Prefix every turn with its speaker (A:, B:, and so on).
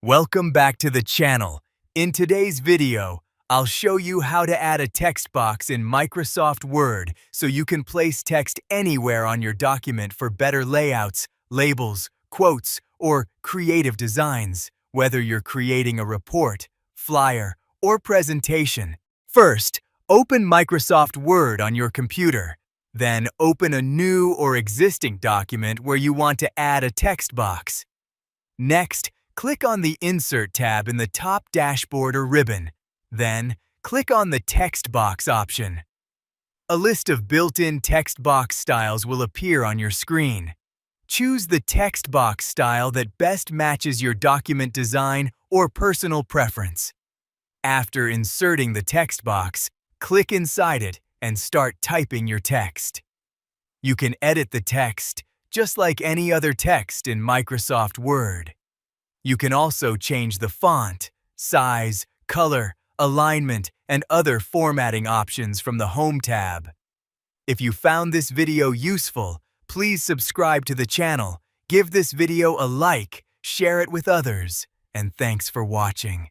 A: Welcome back to the channel. In today's video, I'll show you how to add a text box in Microsoft Word so you can place text anywhere on your document for better layouts, labels, quotes, or creative designs, whether you're creating a report, flyer, or presentation. First, open Microsoft Word on your computer. Then open a new or existing document where you want to add a text box. Next, click on the Insert tab in the top dashboard or ribbon. Then, click on the Text Box option. A list of built-in text box styles will appear on your screen. Choose the text box style that best matches your document design or personal preference. After inserting the text box, click inside it and start typing your text. You can edit the text just like any other text in Microsoft Word. You can also change the font, size, color, alignment, and other formatting options from the Home tab. If you found this video useful, please subscribe to the channel, give this video a like, share it with others, and thanks for watching.